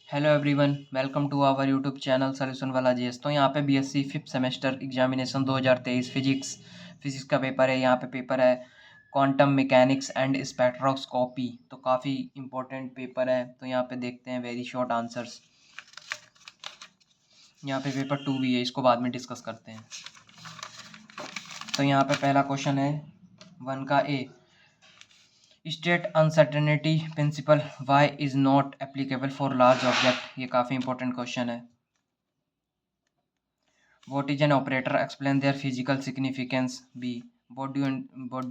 Hello everyone, welcome to our YouTube channel solution वाला GS. तो यहाँ पे BSc fifth semester examination 2023 physics का पेपर है। यहाँ पे पेपर है क्वांटम मैकेनिक्स एंड स्पेक्ट्रोस्कोपी। तो काफ़ी इंपॉर्टेंट पेपर है। तो यहाँ पे देखते हैं वेरी शॉर्ट आंसर्स। यहाँ पे पेपर 2 भी है, इसको बाद में डिस्कस करते हैं। तो यहाँ पे पहला क्वेश्चन है 1 का A, state uncertainty principle why is not applicable for large object. ये काफ़ी इंपॉर्टेंट क्वेश्चन है। What is an operator? Explain their physical significance. B. What do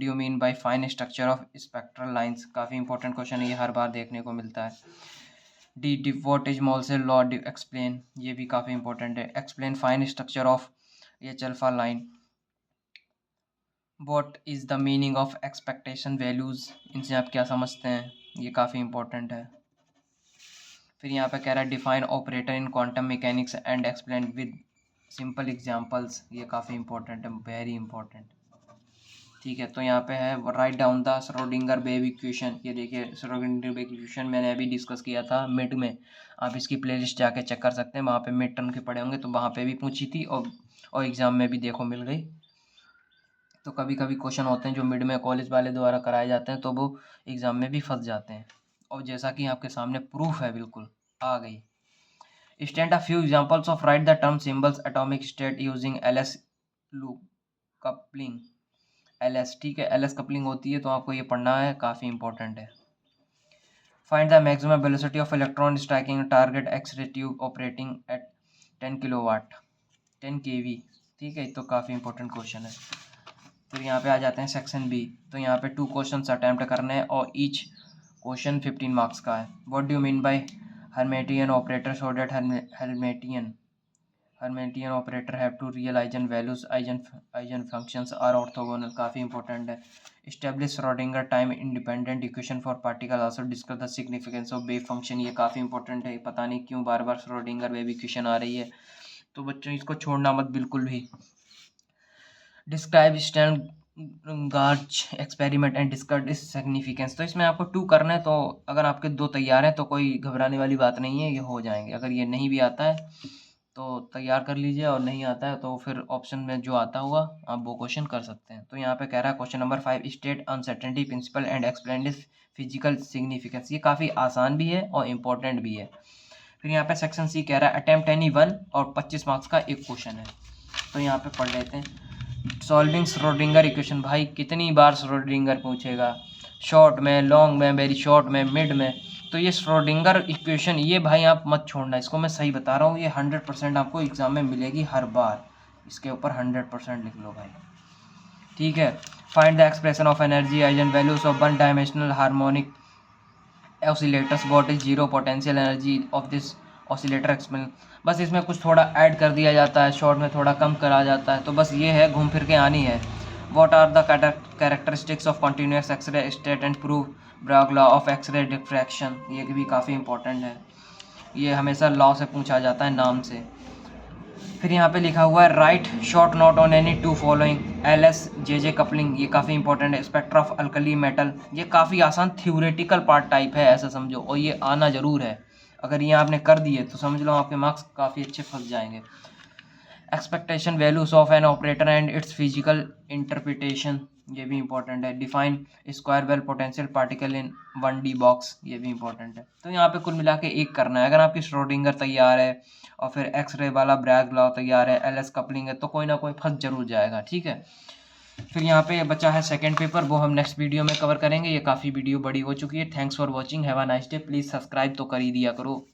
you mean by fine structure of spectral lines? काफ़ी important question है, ये हर बार देखने को मिलता है। D. What is Mole's law? Explain. ये भी काफ़ी इंपॉर्टेंट है। Explain fine structure of H alpha line. What is the meaning of expectation values? इनसे आप क्या समझते हैं? ये काफ़ी इंपॉर्टेंट है। फिर यहाँ पे कह रहा है define operator in quantum mechanics and explain with simple examples. ये काफ़ी इंपॉर्टेंट है, वेरी इंपॉर्टेंट। ठीक है, तो यहाँ पे है write down the Schrodinger wave equation. ये देखिए श्रोडिंगर वेव इक्वेशन मैंने अभी डिस्कस किया था मिड में। आप इसकी प्लेलिस्ट जाके चेक कर सकते हैं, वहाँ पे मिड टर्म के पढ़े होंगे, तो वहाँ पे भी पूछी थी और एग्ज़ाम में भी देखो मिल गई। तो कभी कभी क्वेश्चन होते हैं जो मिड में कॉलेज वाले द्वारा कराए जाते हैं, तो वो एग्ज़ाम में भी फंस जाते हैं। और जैसा कि आपके सामने प्रूफ है, बिल्कुल आ गई। State a few examples of write the term symbols atomic state using LS loop coupling। LS, ठीक है, LS कपलिंग होती है, तो आपको ये पढ़ना है, काफ़ी इंपॉर्टेंट है। Find the maximum velocity of electron striking target X-ray tube operating at 10 kilowatt 10 kV। ठीक है, तो काफ़ी इंपॉर्टेंट क्वेश्चन है। फिर यहाँ पे आ जाते हैं सेक्शन बी। तो यहाँ पे 2 क्वेश्चन अटैम्प्ट करने हैं और ईच क्वेश्चन 15 मार्क्स का है। What do you mean by hermitian operator? So that hermitian operator have two real eigen values eigen functions are orthogonal. काफ़ी इंपॉर्टेंट है। Establish Schrodinger time independent equation for particle also discuss the significance of wave function. ये काफ़ी important है, पता नहीं क्यों बार बार श्रोडिंगर वेव इक्वेशन आ रही है, तो बच्चों इसको छोड़ना मत बिल्कुल भी। Describe Stern Gerlach experiment and discuss इस सिग्निफिकेंस। तो इसमें आपको 2 करना है, तो अगर आपके 2 तैयार हैं तो कोई घबराने वाली बात नहीं है, ये हो जाएंगे। अगर ये नहीं भी आता है तो तैयार कर लीजिए, और नहीं आता है तो फिर ऑप्शन में जो आता हुआ आप वो क्वेश्चन कर सकते हैं। तो यहाँ पे कह रहा है question number 5, state uncertainty principal and explain this physical significance. ये काफ़ी आसान भी है और इम्पोर्टेंट भी है। फिर यहाँ पे सेक्शन सी कह रहा है अटेम्प्ट एनी वन, और 25 मार्क्स का एक क्वेश्चन है। तो यहाँ पे पढ़ लेते हैं। Solving Schrodinger equation. भाई कितनी बार श्रोडिंगर पूछेगा, शॉर्ट में, लॉन्ग में, वेरी शॉर्ट में, मिड में। तो ये श्रोडिंगर इक्वेशन, ये भाई आप मत छोड़ना, इसको मैं सही बता रहा हूँ, ये 100% आपको एग्जाम में मिलेगी हर बार। इसके ऊपर 100% लिख लो भाई, ठीक है। Find the expression of energy eigen values of one dimensional harmonic oscillators. What is zero potential energy of this oscillator explain. बस इसमें कुछ थोड़ा ऐड कर दिया जाता है, शॉर्ट में थोड़ा कम करा जाता है, तो बस ये है, घूम फिर के आनी है। What are the characteristics of continuous X-ray state and prove Bragg law of X-ray diffraction. ये भी काफ़ी इंपॉर्टेंट है, ये हमेशा लॉ से पूछा जाता है, नाम से। फिर यहाँ पे लिखा हुआ है right short note on any 2 following. LS-JJ coupling, ये काफ़ी इंपॉर्टेंट है। स्पेक्ट्रा ऑफ अल्कली मेटल, ये काफ़ी आसान थ्योरेटिकल पार्ट टाइप है, ऐसा समझो, और ये आना ज़रूर है। अगर ये आपने कर दिए तो समझ लो आपके मार्क्स काफ़ी अच्छे फंस जाएंगे। Expectation values of an operator and it's physical interpretation, ये भी इंपॉर्टेंट है। Define square well potential particle in 1D box, ये भी इंपॉर्टेंट है। तो यहाँ पे कुल मिला के एक करना है। अगर आपकी श्रोडिंगर तैयार है और फिर एक्सरे वाला ब्रैग लॉ तैयार है, LS कपलिंग है, तो कोई ना कोई फंस जरूर जाएगा, ठीक है। फिर यहाँ पे बचा है सेकंड पेपर, वो हम नेक्स्ट वीडियो में कवर करेंगे। ये काफ़ी वीडियो बड़ी हो चुकी है। Thanks for watching, have a nice day. Please subscribe तो कर ही दिया करो।